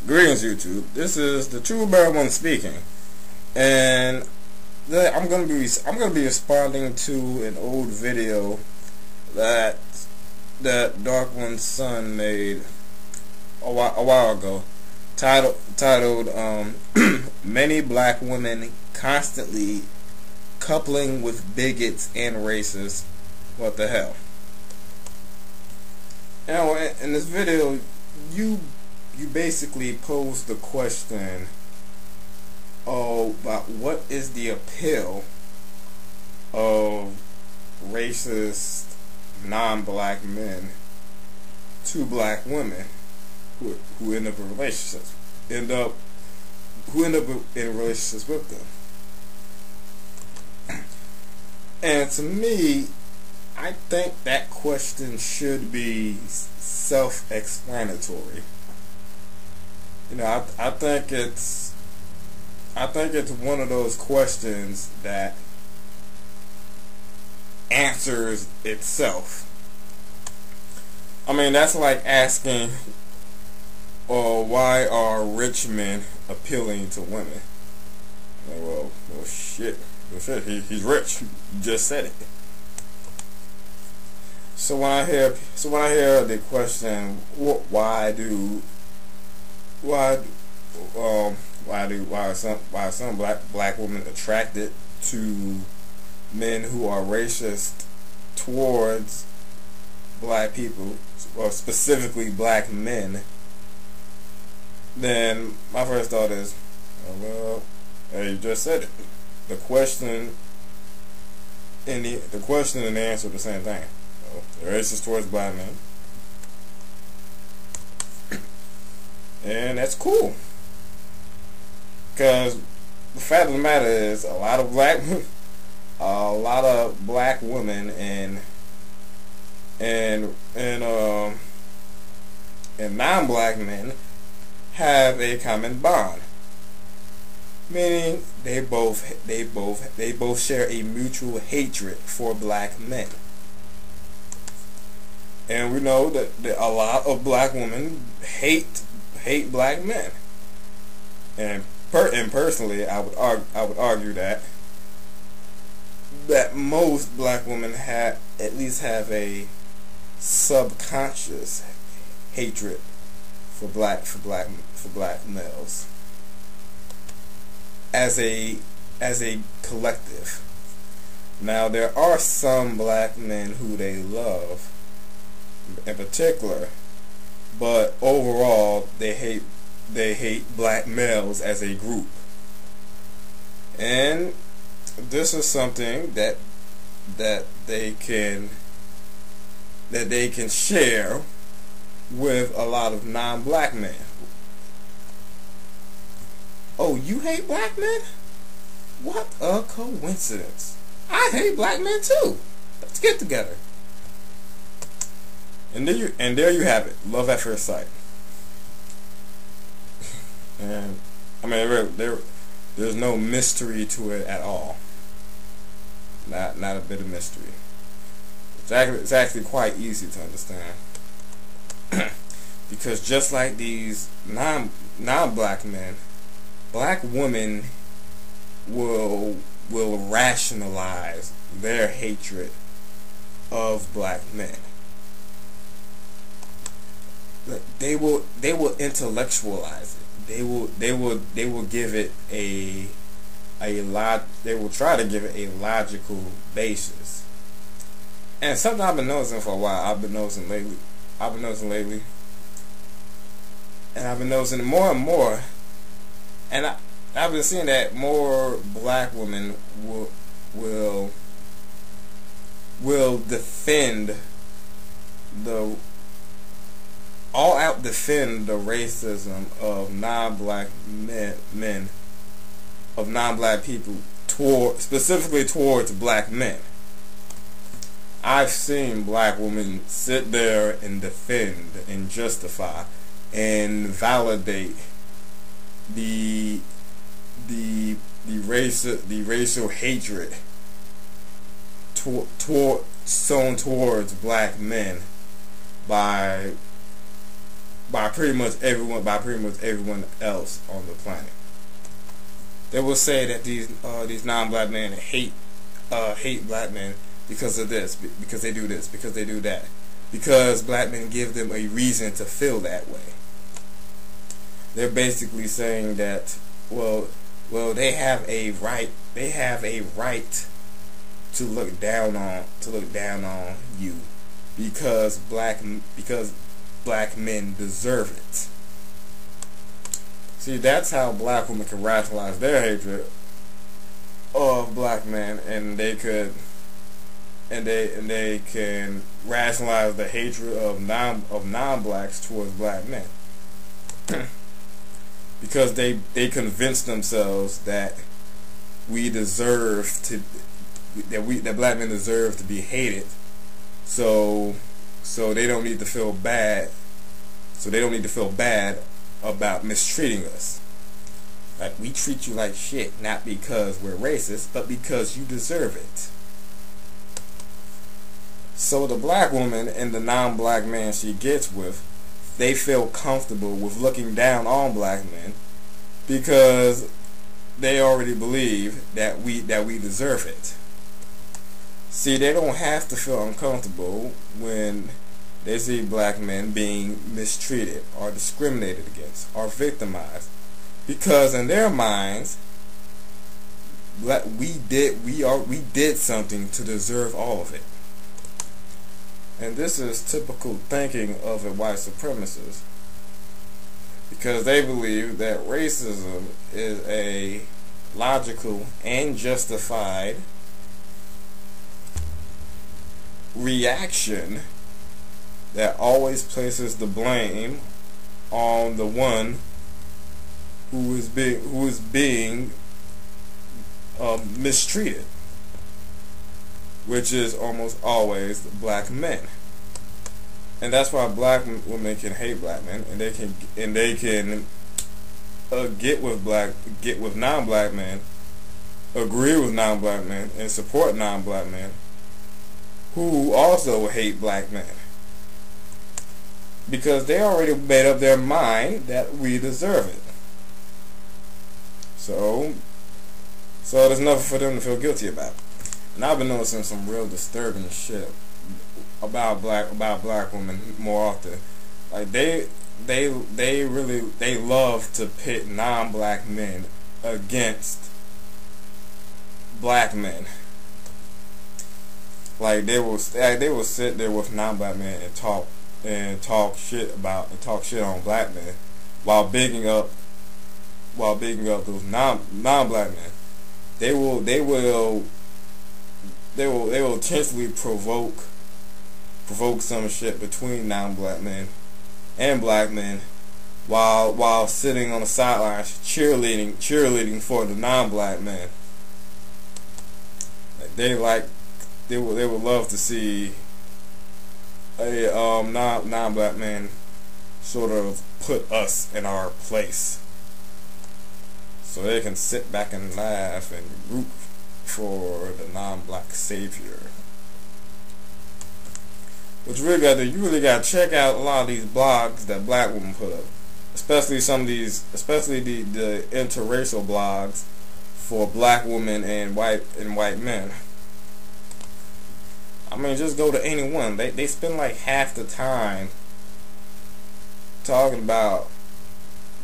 Greetings, YouTube. This is the True Bear One speaking, and I'm gonna be responding to an old video that Dark One's son made a while ago, titled "Many Black Women Constantly Coupling with Bigots and Racists. What the hell?" Now, in this video, you basically pose the question about what is the appeal of racist non-black men to black women who end up in relationships in relationships with them. And to me, I think that question should be self-explanatory. You know, I think it's one of those questions that answers itself. I mean, that's like asking, why are rich men appealing to women? Like, well, shit, he's rich. You just said it. So when I hear the question, why are some black women attracted to men who are racist towards black people, or specifically black men, then my first thought is, well, hey, you just said it. The question and the answer are the same thing. They're racist towards black men, and that's cool. Because the fact of the matter is, a lot of black women and non-black men have a common bond, meaning they both share a mutual hatred for black men. And we know that a lot of black women hate black men, and personally, I would argue that most black women at least have a subconscious hatred for black males as a collective. Now, there are some black men who they love in particular, but overall they hate black males as a group. And this is something that they can share with a lot of non-black men. Oh, you hate black men? What a coincidence. I hate black men too. Let's get together. And there you have it. Love at first sight. And I mean, there's no mystery to it at all. Not a bit of mystery. It's actually quite easy to understand. Because just like these non-black men, black women will rationalize their hatred of black men. They will intellectualize it. They will give it they will try to give it a logical basis. And something I've been noticing for a while, I've been noticing lately, and I've been noticing more and more, and I've been seeing that more black women will defend all-out defend the racism of non-black men, of non-black people, specifically towards black men. I've seen black women sit there and defend and justify and validate the racial hatred sown towards black men by by pretty much everyone else on the planet. They will say that these non-black men hate black men because of this, because they do this, because they do that, because black men give them a reason to feel that way. They're basically saying that, well, they have a right to look down on you because black men deserve it. See, that's how black women can rationalize their hatred of black men, and they can rationalize the hatred of non-blacks towards black men. Because they convince themselves that that black men deserve to be hated, so they don't need to feel bad. So they don't need to feel bad about mistreating us. Like, we treat you like shit, not because we're racist, but because you deserve it. So the black woman and the non-black man she gets with, they feel comfortable with looking down on black men because they already believe that we deserve it. See, they don't have to feel uncomfortable when they see black men being mistreated or discriminated against or victimized, because in their minds, we did something to deserve all of it. And this is typical thinking of a white supremacist, because they believe that racism is a logical and justified reaction that always places the blame on the one who is being mistreated, which is almost always black men. And that's why black women can hate black men, and they can get with non-black men, agree with non-black men, and support non-black men who also hate black men, because they already made up their mind that we deserve it. So there's nothing for them to feel guilty about. And I've been noticing some real disturbing shit about black women more often. Like, they love to pit non-black men against black men. Like, they will sit there with non-black men and talk shit on black men while bigging up those non-black men. They will intentionally provoke some shit between non-black men and black men while sitting on the sidelines cheerleading for the non-black man. They would love to see a non-black man sort of put us in our place, so they can sit back and laugh and root for the non-black savior. What you really got to check out a lot of these blogs that black women put up, especially the interracial blogs for black women and white men. I mean, just go to any one. They spend like half the time talking about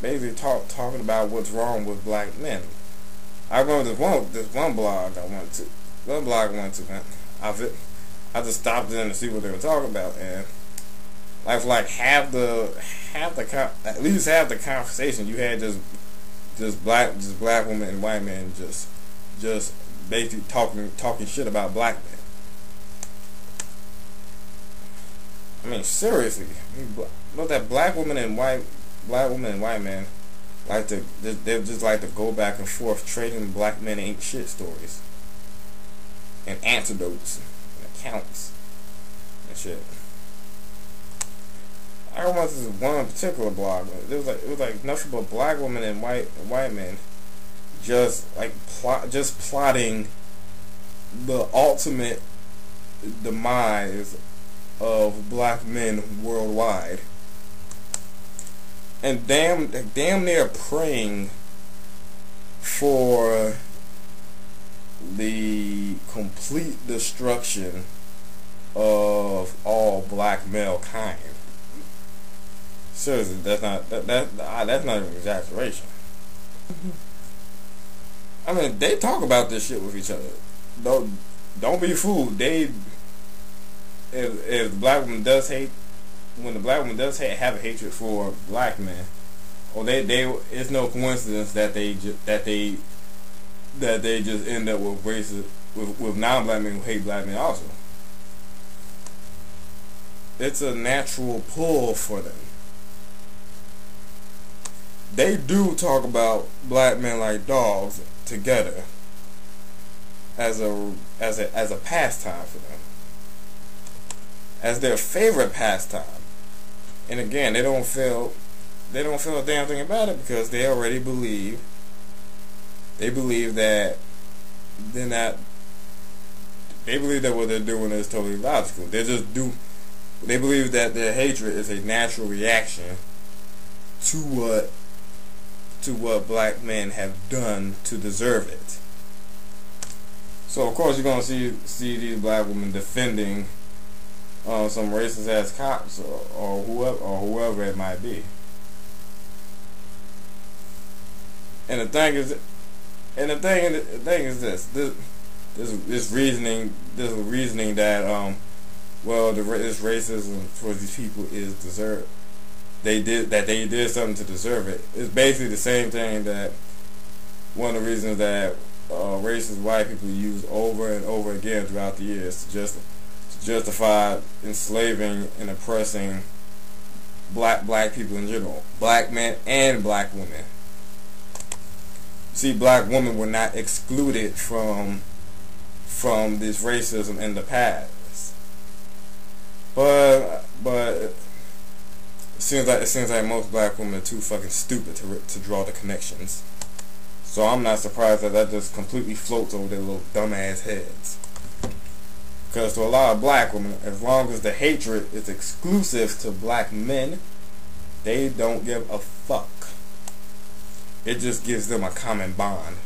what's wrong with black men. I remember this one blog I went to. I just stopped in to see what they were talking about, and at least half the conversation you had just black women and white men just basically talking shit about black men. I mean, seriously, look, that black women and white men they just like to go back and forth trading black men ain't shit stories and antidotes and accounts and shit. I remember this one particular blog. It was like nothing but black women and white men just plotting the ultimate demise of black men worldwide. and damn near praying for the complete destruction of all black male kind. Seriously, that's not an exaggeration. I mean, they talk about this shit with each other. Don't be fooled. If the black woman does hate, when the black woman does have a hatred for black men, or it's no coincidence that they just end up with racist with non-black men who hate black men also. It's a natural pull for them. They do talk about black men like dogs together as a pastime for them, as their favorite pastime. And again, they don't feel a damn thing about it, because they already believe that they believe that what they're doing is totally logical. They believe that their hatred is a natural reaction to what black men have done to deserve it. So of course you're gonna see these black women defending some racist ass cops or whoever it might be. And the thing is this reasoning that this racism towards these people is deserved. They did something to deserve it. It's basically the same thing that one of the reasons that racist white people use over and over again throughout the years to justify enslaving and oppressing black people in general, black men and black women. See, black women were not excluded from this racism in the past, but it seems like most black women are too fucking stupid to draw the connections. So I'm not surprised that just completely floats over their little dumbass heads. Because to a lot of black women, as long as the hatred is exclusive to black men, they don't give a fuck. It just gives them a common bond.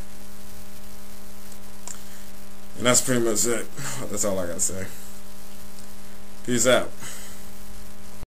And that's pretty much it. That's all I gotta say. Peace out.